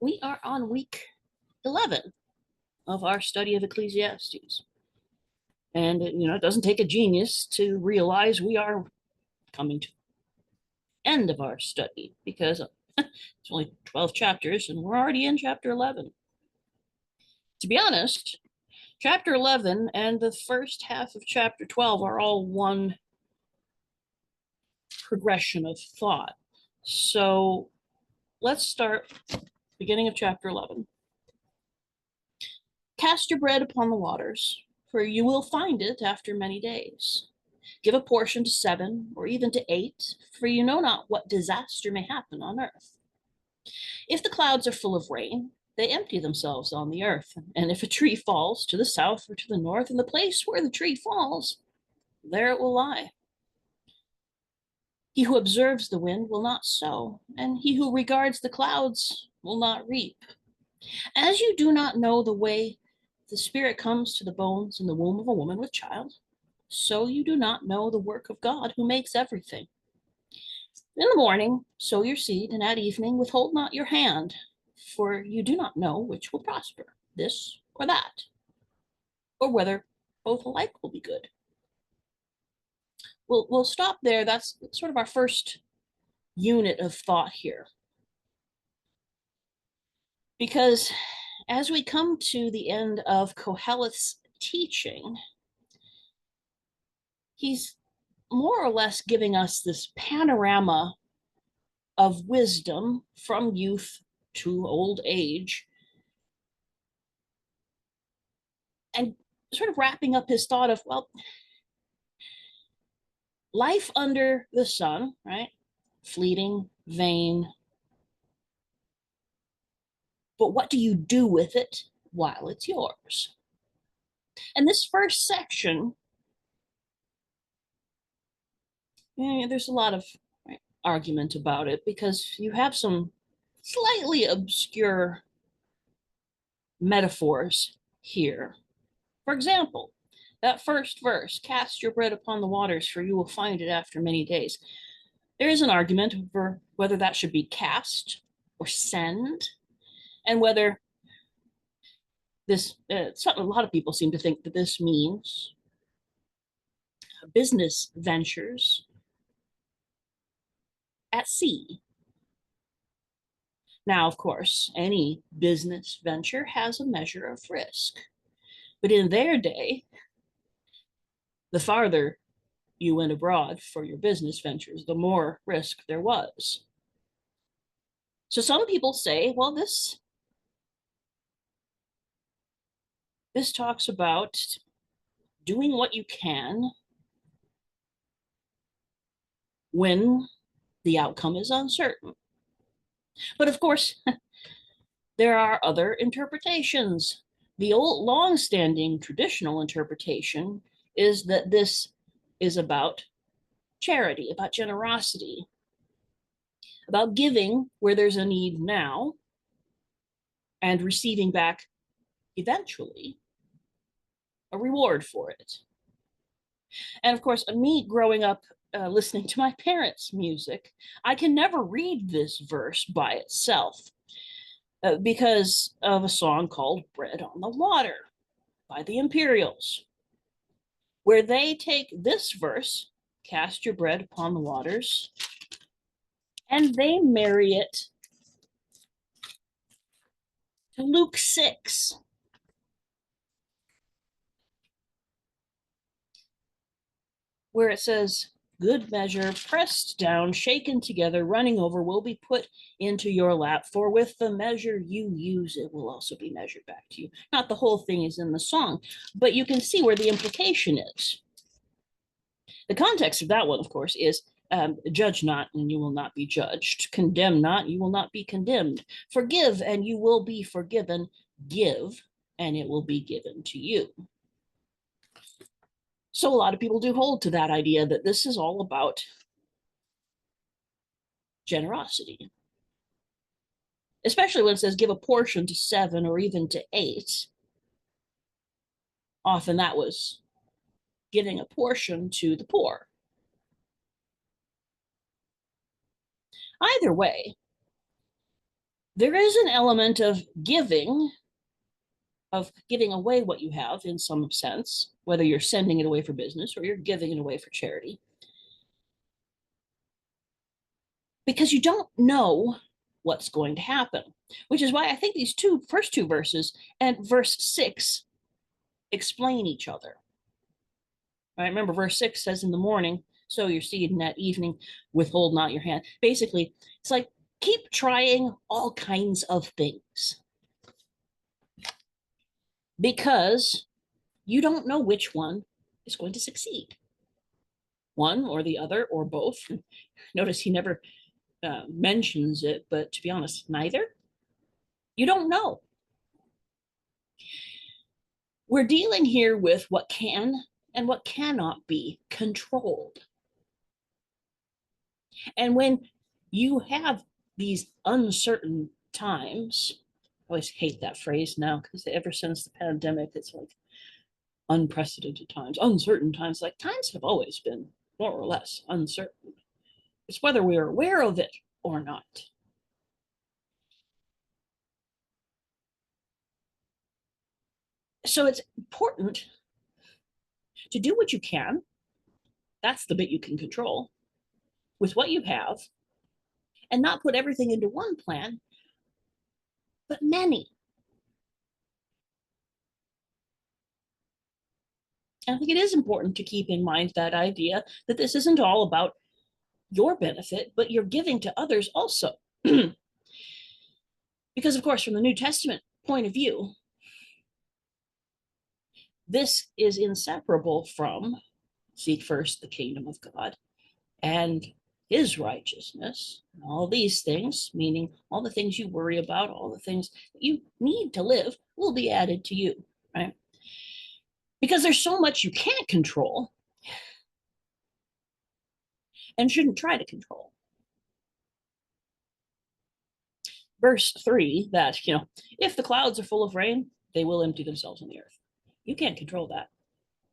We are on week 11 of our study of Ecclesiastes. And, it doesn't take a genius to realize we are coming to the end of our study because it's only 12 chapters and we're already in chapter 11. To be honest, chapter 11 and the first half of chapter 12 are all one progression of thought. So let's start beginning of chapter 11. Cast your bread upon the waters, for you will find it after many days. Give a portion to 7 or even to 8, for you know not what disaster may happen on earth. If the clouds are full of rain, they empty themselves on the earth. And if a tree falls to the south or to the north, in the place where the tree falls, there it will lie. He who observes the wind will not sow, and he who regards the clouds will not reap. As you do not know the way the Spirit comes to the bones in the womb of a woman with child, so you do not know the work of God who makes everything. In the morning, sow your seed, and at evening, withhold not your hand, for you do not know which will prosper, this or that, or whether both alike will be good. We'll stop there. That's sort of our first unit of thought here. Because as we come to the end of Koheleth's teaching, he's more or less giving us this panorama of wisdom from youth to old age, and sort of wrapping up his thought of, well, life under the sun, right? Fleeting, vain. But what do you do with it while it's yours? And this first section, there's a lot of argument about it because you have some slightly obscure metaphors here. For example, that first verse, cast your bread upon the waters, for you will find it after many days. There is an argument over whether that should be cast or send, and whether this, a lot of people seem to think that this means business ventures at sea. Now, of course, any business venture has a measure of risk. But in their day, the farther you went abroad for your business ventures, the more risk there was. So some people say, well, this talks about doing what you can when the outcome is uncertain. But of course, there are other interpretations. The old, long-standing traditional interpretation is that this is about charity, about generosity, about giving where there's a need now and receiving back eventually a reward for it. And of course, me growing up listening to my parents' music, I can never read this verse by itself because of a song called Bread on the Water by the Imperials, where they take this verse, cast your bread upon the waters, and they marry it to Luke 6. Where it says, good measure, pressed down, shaken together, running over, will be put into your lap. For with the measure you use, it will also be measured back to you. Not the whole thing is in the song, but you can see where the implication is. The context of that one, of course, is judge not, and you will not be judged. Condemn not, you will not be condemned. Forgive, and you will be forgiven. Give, and it will be given to you. So a lot of people do hold to that idea that this is all about generosity, especially when it says give a portion to 7 or even to 8. Often that was giving a portion to the poor. Either way, There is an element of giving away what you have in some sense, whether you're sending it away for business or you're giving it away for charity, because you don't know what's going to happen, which is why I think these first two verses and verse 6 explain each other. Right? Remember, verse 6 says, in the morning, sow your seed, and at evening, withhold not your hand. Basically, it's like, keep trying all kinds of things because you don't know which one is going to succeed. One or the other or both. Notice he never mentions it, but to be honest, neither. You don't know. We're dealing here with what can and what cannot be controlled. And when you have these uncertain times, I always hate that phrase now because ever since the pandemic, it's like unprecedented times, uncertain times. Like, times have always been more or less uncertain. It's whether we are aware of it or not. So it's important to do what you can. That's the bit you can control with what you have, and not put everything into one plan, but many. And I think it is important to keep in mind that idea that this isn't all about your benefit, but you're giving to others also. Because, of course, from the New Testament point of view, this is inseparable from seek first the kingdom of God and his righteousness, and all these things, meaning all the things you worry about, all the things that you need to live, will be added to you, right? Because there's so much you can't control and shouldn't try to control. Verse 3, that, if the clouds are full of rain, they will empty themselves on the earth. You can't control that.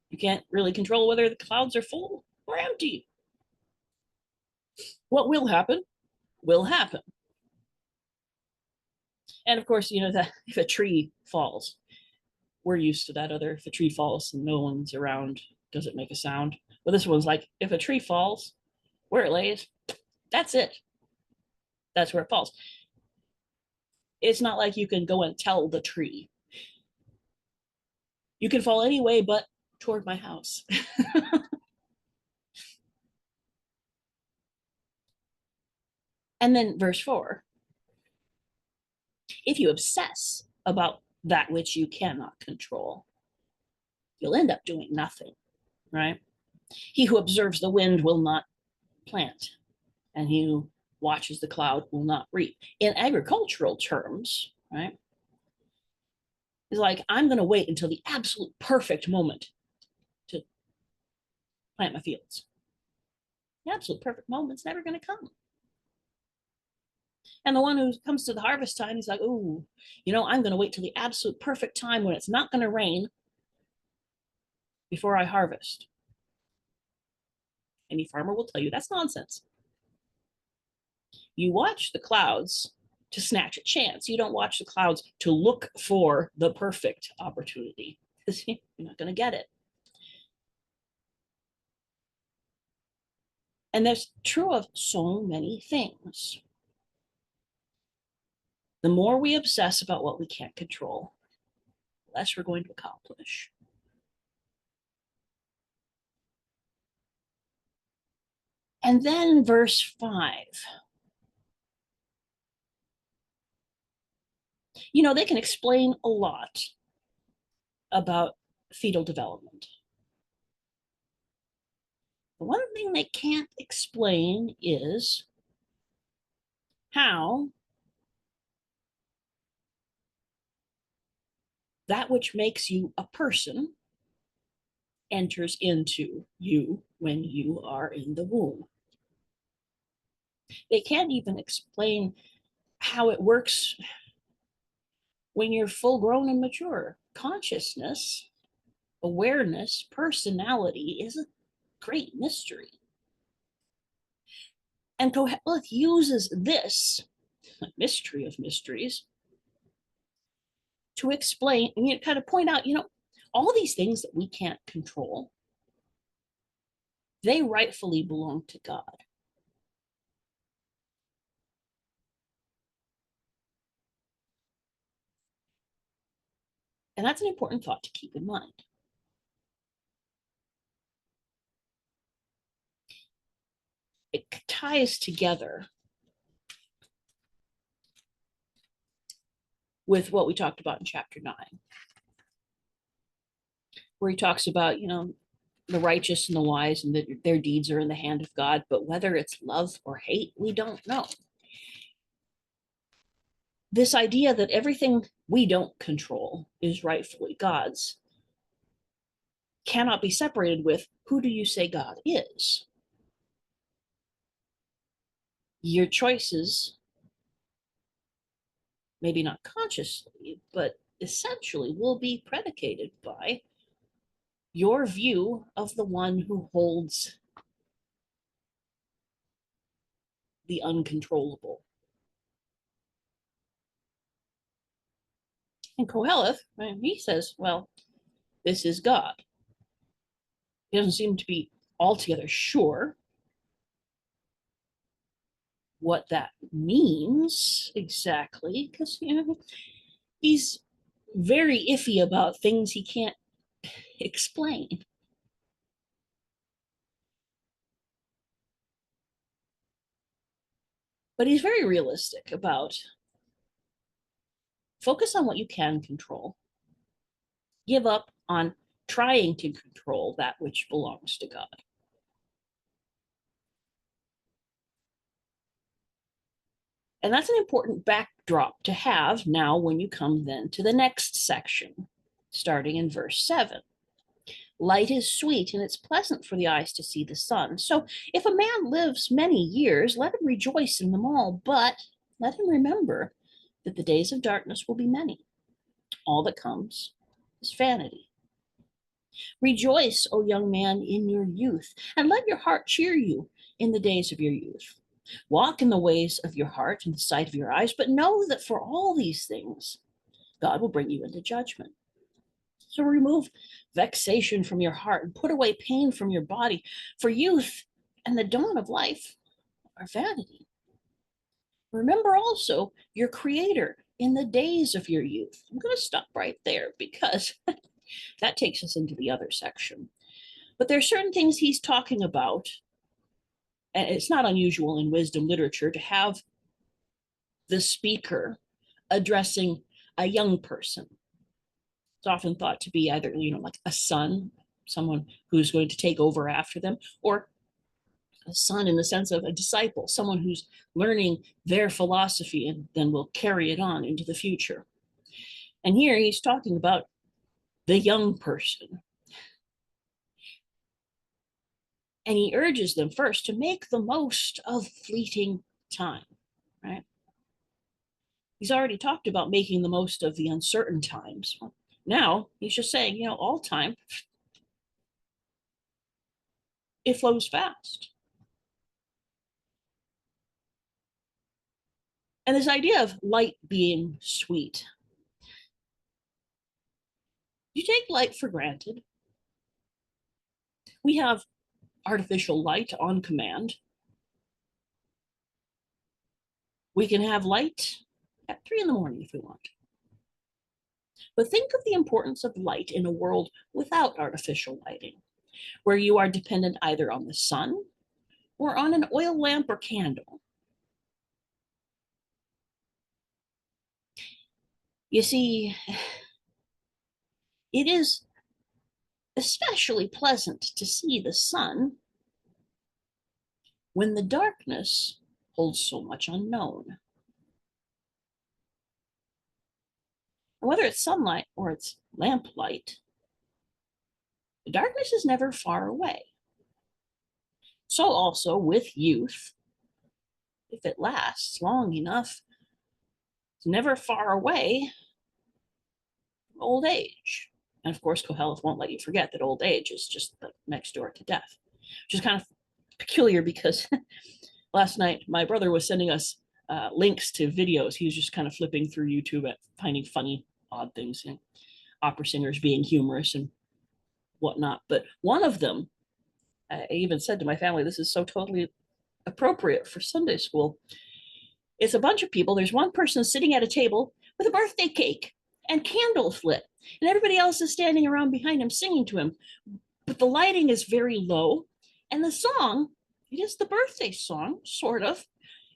You can't really control whether the clouds are full or empty. What will happen will happen. And of course, that if a tree falls, we're used to that other, if a tree falls and no one's around, does it make a sound? But this one's like, if a tree falls where it lays, that's it. That's where it falls. It's not like you can go and tell the tree, you can fall any way but toward my house. And then verse 4, if you obsess about that which you cannot control, you'll end up doing nothing, right? He who observes the wind will not plant, and he who watches the cloud will not reap. In agricultural terms, right? It's like, I'm going to wait until the absolute perfect moment to plant my fields. The absolute perfect moment's never going to come. And the one who comes to the harvest time, he's like, oh, I'm going to wait till the absolute perfect time when it's not going to rain before I harvest. Any farmer will tell you that's nonsense. You watch the clouds to snatch a chance. You don't watch the clouds to look for the perfect opportunity, because you're not going to get it. And that's true of so many things. The more we obsess about what we can't control, the less we're going to accomplish. And then verse 5. They can explain a lot about fetal development. The one thing they can't explain is how that which makes you a person enters into you when you are in the womb. They can't even explain how it works when you're full grown and mature. Consciousness, awareness, personality is a great mystery. And Koheleth uses this mystery of mysteries, to explain and kind of point out, all these things that we can't control, they rightfully belong to God. And that's an important thought to keep in mind. It ties together with what we talked about in chapter 9, where he talks about, the righteous and the wise and that their deeds are in the hand of God, but whether it's love or hate, we don't know. This idea that everything we don't control is rightfully God's cannot be separated with, who do you say God is? Your choices, maybe not consciously, but essentially will be predicated by your view of the one who holds the uncontrollable. And Koheleth, he says, well, this is God. He doesn't seem to be altogether sure what that means exactly, because he's very iffy about things he can't explain. But he's very realistic about focus on what you can control. Give up on trying to control that which belongs to God. And that's an important backdrop to have now when you come then to the next section, starting in verse 7. Light is sweet, and it's pleasant for the eyes to see the sun. So if a man lives many years, let him rejoice in them all, but let him remember that the days of darkness will be many. All that comes is vanity. Rejoice, O young man, in your youth, and let your heart cheer you in the days of your youth. Walk in the ways of your heart and the sight of your eyes, but know that for all these things, God will bring you into judgment. So remove vexation from your heart and put away pain from your body, for youth and the dawn of life are vanity. Remember also your Creator in the days of your youth. I'm going to stop right there because that takes us into the other section. But there are certain things he's talking about, and it's not unusual in wisdom literature to have the speaker addressing a young person. It's often thought to be either, like a son, someone who's going to take over after them, or a son in the sense of a disciple, someone who's learning their philosophy and then will carry it on into the future. And here he's talking about the young person. And he urges them first to make the most of fleeting time, right? He's already talked about making the most of the uncertain times. Now he's just saying, all time, it flows fast. And this idea of light being sweet, you take light for granted. We have artificial light on command. We can have light at 3 a.m. if we want. But think of the importance of light in a world without artificial lighting, where you are dependent either on the sun or on an oil lamp or candle. You see, it is especially pleasant to see the sun when the darkness holds so much unknown. Whether it's sunlight or it's lamplight, the darkness is never far away. So also with youth, if it lasts long enough, it's never far away from old age. And of course, Koheleth won't let you forget that old age is just the next door to death, which is kind of peculiar because last night my brother was sending us links to videos. He was just kind of flipping through YouTube at finding funny, odd things, you know, opera singers being humorous and whatnot. But one of them, I even said to my family, this is so totally appropriate for Sunday school. It's a bunch of people. There's one person sitting at a table with a birthday cake and candles lit, and everybody else is standing around behind him singing to him. But the lighting is very low, and the song, it is the birthday song, sort of.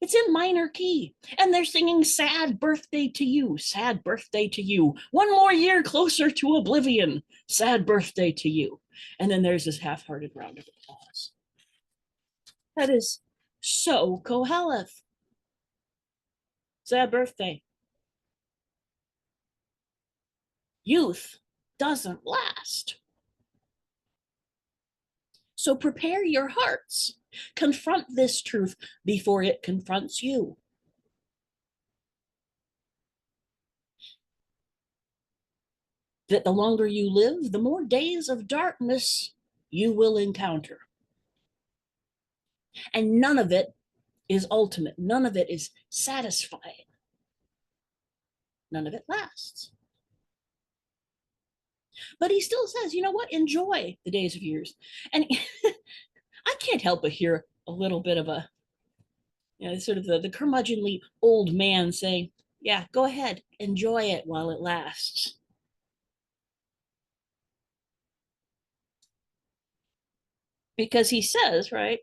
It's in minor key, and they're singing sad birthday to you, sad birthday to you, one more year closer to oblivion, sad birthday to you. And then there's this half-hearted round of applause. That is so Koheleth. Sad birthday. Youth doesn't last. So prepare your hearts. Confront this truth before it confronts you. That the longer you live, the more days of darkness you will encounter. And none of it is ultimate. None of it is satisfying. None of it lasts. But he still says, you know what? Enjoy the days of years. And I can't help but hear a little bit of a, you know, sort of the curmudgeonly old man saying, yeah, go ahead, enjoy it while it lasts. Because he says, right,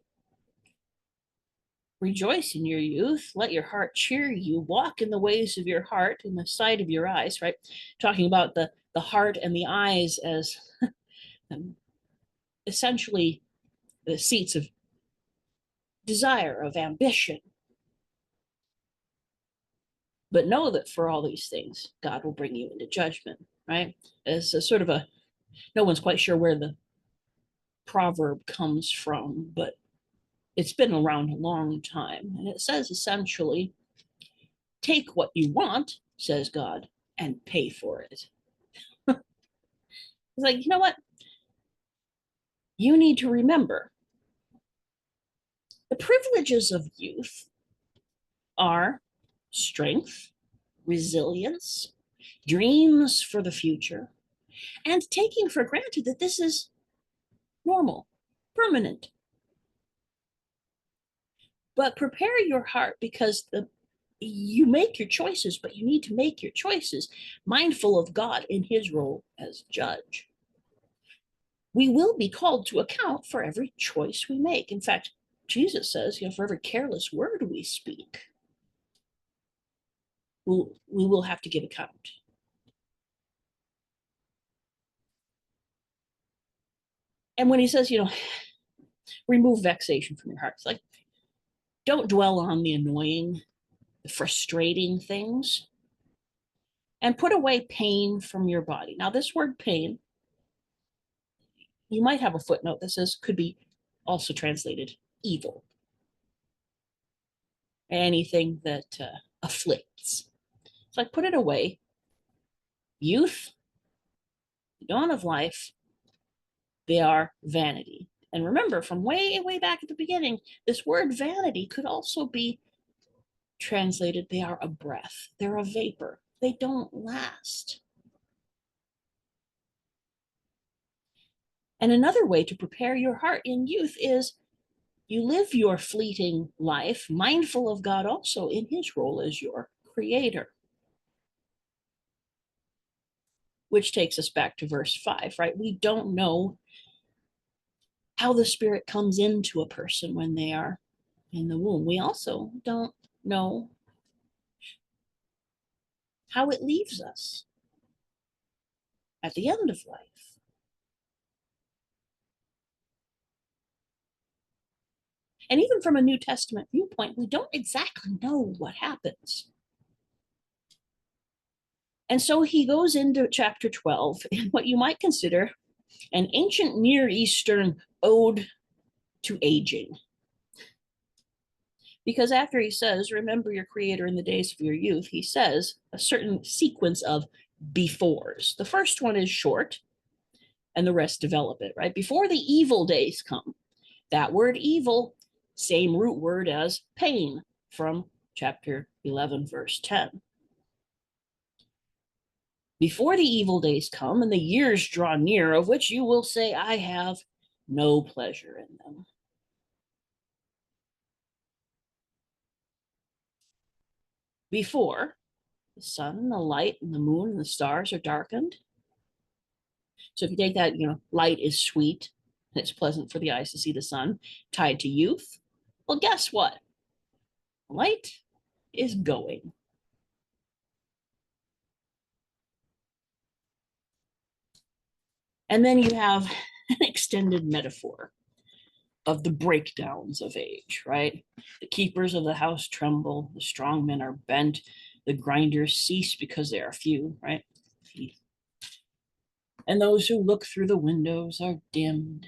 rejoice in your youth, let your heart cheer you, walk in the ways of your heart, in the sight of your eyes, right? Talking about the heart and the eyes as essentially the seats of desire, of ambition. But know that for all these things, God will bring you into judgment, right? As a sort of a, no one's quite sure where the proverb comes from, but it's been around a long time. And it says essentially, take what you want, says God, and pay for it. It's like, you know what? You need to remember the privileges of youth are strength, resilience, dreams for the future, and taking for granted that this is normal, permanent. But prepare your heart because you make your choices, but you need to make your choices mindful of God in his role as judge. We will be called to account for every choice we make. In fact, Jesus says, you know, for every careless word we speak, we will have to give account. And when he says, you know, remove vexation from your heart, it's like, don't dwell on the annoying, the frustrating things, and put away pain from your body. Now, this word pain, you might have a footnote that says could be also translated evil. Anything that afflicts. It's like, put it away. Youth, the dawn of life, they are vanity. And remember, from way, way back at the beginning, this word vanity could also be translated, they are a breath, they're a vapor, they don't last. And another way to prepare your heart in youth is you live your fleeting life mindful of God also in his role as your creator. Which takes us back to verse 5, right? We don't know how the Spirit comes into a person when they are in the womb. We also don't know how it leaves us at the end of life. And even from a New Testament viewpoint, we don't exactly know what happens. And so he goes into chapter 12 in what you might consider an ancient Near Eastern ode to aging. Because after he says, remember your creator in the days of your youth, he says a certain sequence of befores. The first one is short, and the rest develop it, right? Before the evil days come. That word evil, same root word as pain, from chapter 11, verse 10. Before the evil days come and the years draw near, of which you will say, I have no pleasure in them. Before the sun and the light and the moon and the stars are darkened. So if you take that, light is sweet and it's pleasant for the eyes to see the sun, tied to youth. Well, guess what? Light is going. And then you have an extended metaphor of the breakdowns of age, right? The keepers of the house tremble, the strong men are bent, the grinders cease because they are few, right? And those who look through the windows are dimmed.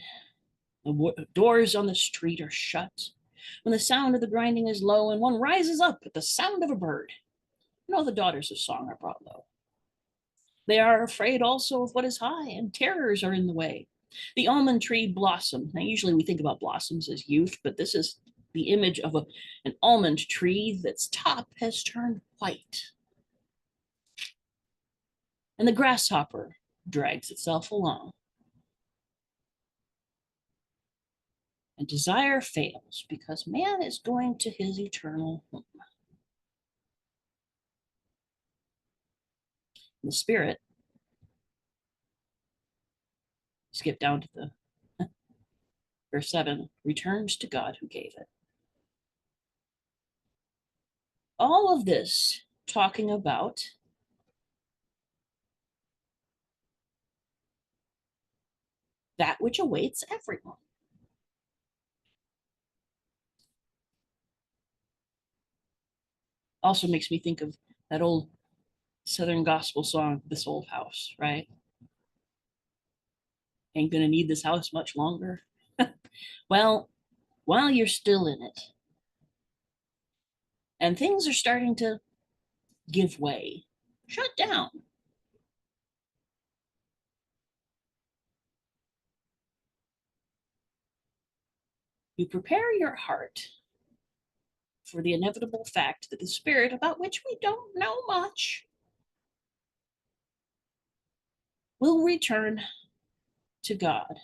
The doors on the street are shut. When the sound of the grinding is low and one rises up at the sound of a bird, the daughters of song are brought low. They are afraid also of what is high, and terrors are in the way. The almond tree blossom. Now, usually we think about blossoms as youth, but this is the image of an almond tree that's top has turned white. And the grasshopper drags itself along. And desire fails because man is going to his eternal home. The spirit, skip down to the verse 7, returns to God who gave it. All of this talking about that which awaits everyone. Also makes me think of that old Southern gospel song, This Old House, right? Ain't gonna need this house much longer. Well, while you're still in it, and things are starting to give way, shut down. You prepare your heart for the inevitable fact that the spirit, about which we don't know much, will return to God.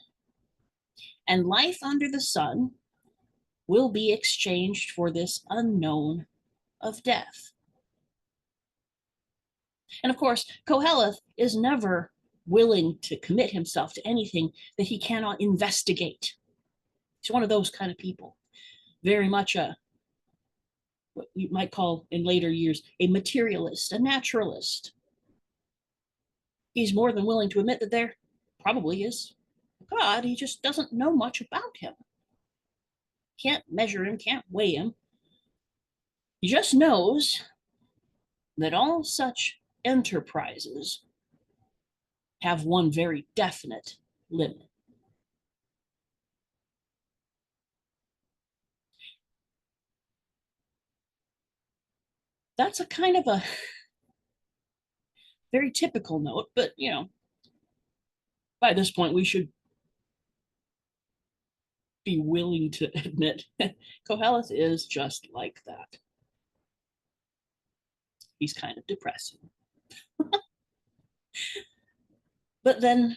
And life under the sun will be exchanged for this unknown of death. And of course, Koheleth is never willing to commit himself to anything that he cannot investigate. He's one of those kind of people. Very much what you might call in later years a materialist, a naturalist. He's more than willing to admit that there probably is God. He just doesn't know much about him. Can't measure him, can't weigh him. He just knows that all such enterprises have one very definite limit. That's a kind of a very typical note, but by this point we should be willing to admit Koheleth is just like that. He's kind of depressing. But then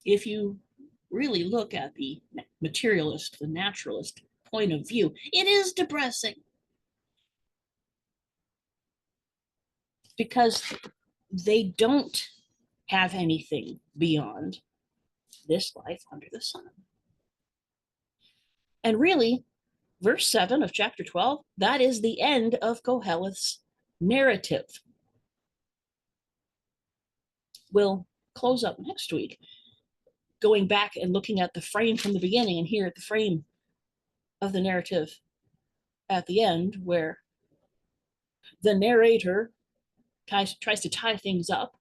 if you really look at the materialist, the naturalist point of view, it is depressing. Because they don't have anything beyond this life under the sun. And really, verse 7 of chapter 12, that is the end of Koheleth's narrative. We'll close up next week, going back and looking at the frame from the beginning, and here at the frame of the narrative at the end, where the narrator tries to tie things up.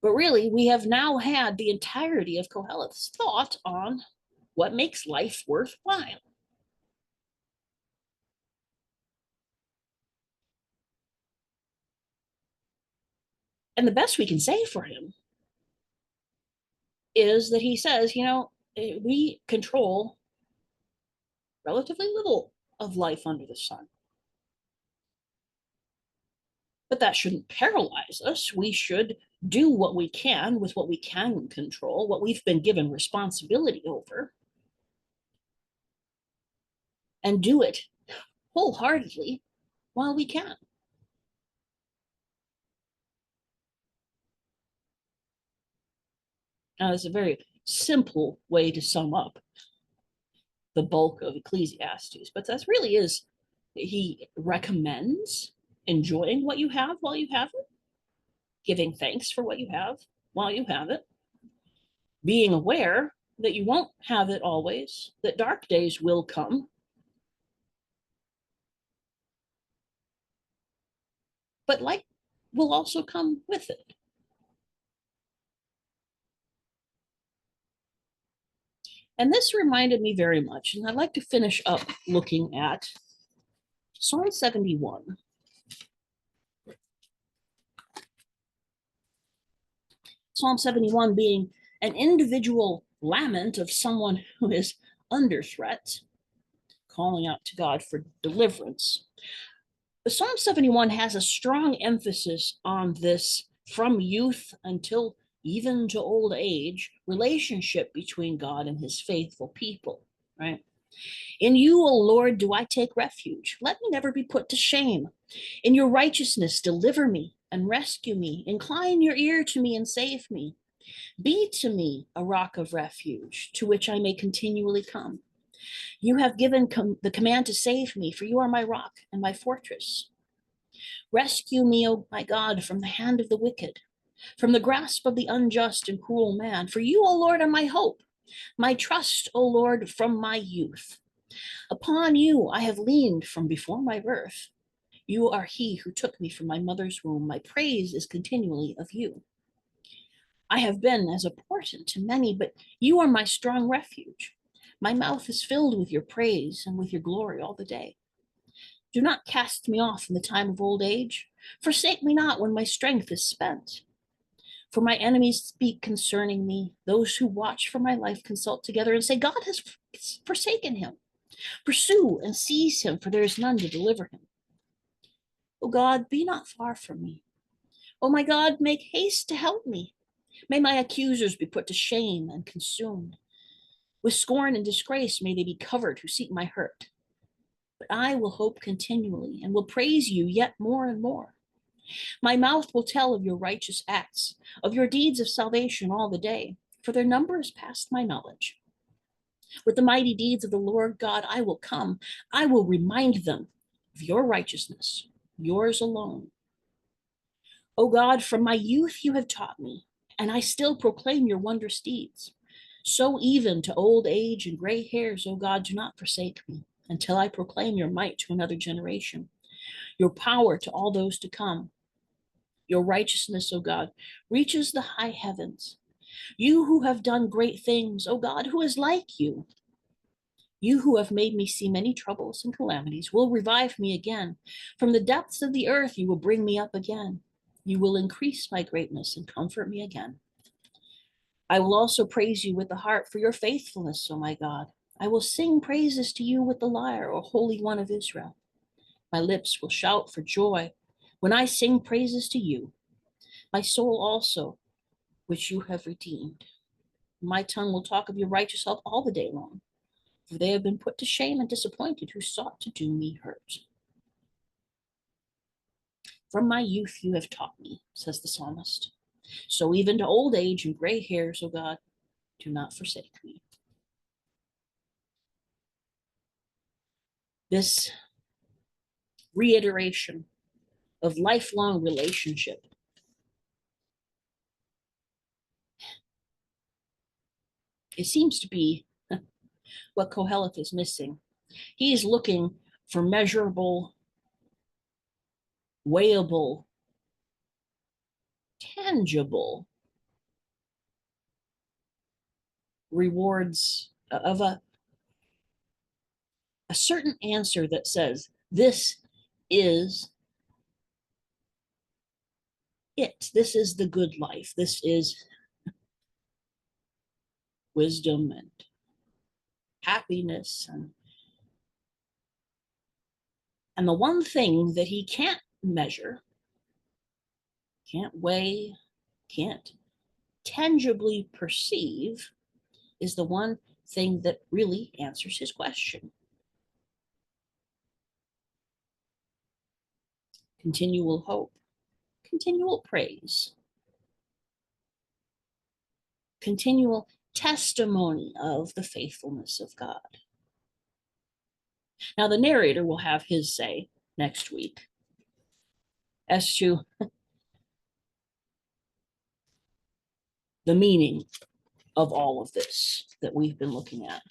But really, we have now had the entirety of Koheleth's thought on what makes life worthwhile. And the best we can say for him is that he says, we control relatively little of life under the sun. But that shouldn't paralyze us. We should do what we can with what we can control, what we've been given responsibility over, and do it wholeheartedly while we can. Now, it's a very simple way to sum up the bulk of Ecclesiastes, but that really is, he recommends enjoying what you have while you have it, giving thanks for what you have while you have it, being aware that you won't have it always, that dark days will come, but light will also come with it. And this reminded me very much, and I'd like to finish up looking at Psalm 71. Psalm 71 being an individual lament of someone who is under threat, calling out to God for deliverance. But Psalm 71 has a strong emphasis on this from youth until even to old age relationship between God and his faithful people, right? In you, O Lord, do I take refuge. Let me never be put to shame. In your righteousness, deliver me and rescue me. Incline your ear to me and save me. Be to me a rock of refuge to which I may continually come. You have given the command to save me, for you are my rock and my fortress. Rescue me, O my God, from the hand of the wicked, from the grasp of the unjust and cruel man. For you, O Lord, are my hope, my trust, O Lord, from my youth. Upon you I have leaned from before my birth. You are he who took me from my mother's womb. My praise is continually of you. I have been as a portent to many, but you are my strong refuge. My mouth is filled with your praise and with your glory all the day. Do not cast me off in the time of old age. Forsake me not when my strength is spent. For my enemies speak concerning me. Those who watch for my life consult together and say, God has forsaken him. Pursue and seize him, for there is none to deliver him. O God, be not far from me. O my God, make haste to help me. May my accusers be put to shame and consumed. With scorn and disgrace may they be covered who seek my hurt. But I will hope continually and will praise you yet more and more. My mouth will tell of your righteous acts, of your deeds of salvation all the day, for their number is past my knowledge. With the mighty deeds of the Lord God, I will come. I will remind them of your righteousness, yours alone. O God, from my youth you have taught me, and I still proclaim your wondrous deeds. So even to old age and gray hairs, O God, do not forsake me until I proclaim your might to another generation, your power to all those to come. Your righteousness, O God, reaches the high heavens. You who have done great things, O God, who is like you? You who have made me see many troubles and calamities will revive me again. From the depths of the earth, you will bring me up again. You will increase my greatness and comfort me again. I will also praise you with the harp for your faithfulness, O my God. I will sing praises to you with the lyre, O Holy One of Israel. My lips will shout for joy when I sing praises to you, my soul also, which you have redeemed. My tongue will talk of your righteous help all the day long, for they have been put to shame and disappointed who sought to do me hurt. From my youth you have taught me, says the psalmist. So even to old age and gray hairs, O God, do not forsake me. This reiteration of lifelong relationship it seems to be what Koheleth is missing. He's looking for measurable, weighable, tangible rewards of a certain answer that says, this is it. This is the good life. This is wisdom and happiness and And the one thing that he can't measure, can't weigh, can't tangibly perceive is the one thing that really answers his question. Continual hope, continual praise, continual testimony of the faithfulness of God. Now, the narrator will have his say next week as to the meaning of all of this that we've been looking at.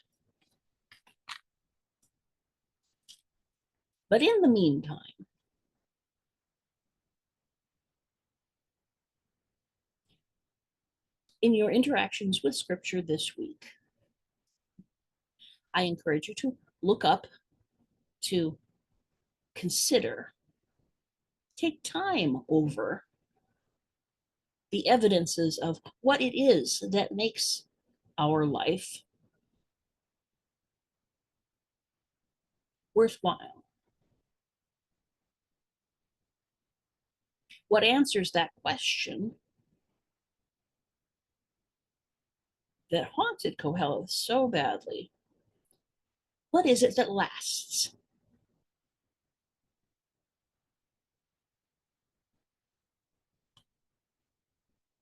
But in the meantime, in your interactions with Scripture this week, I encourage you to look up, to consider, take time over the evidences of what it is that makes our life worthwhile. What answers that question that haunted Koheleth so badly? What is it that lasts?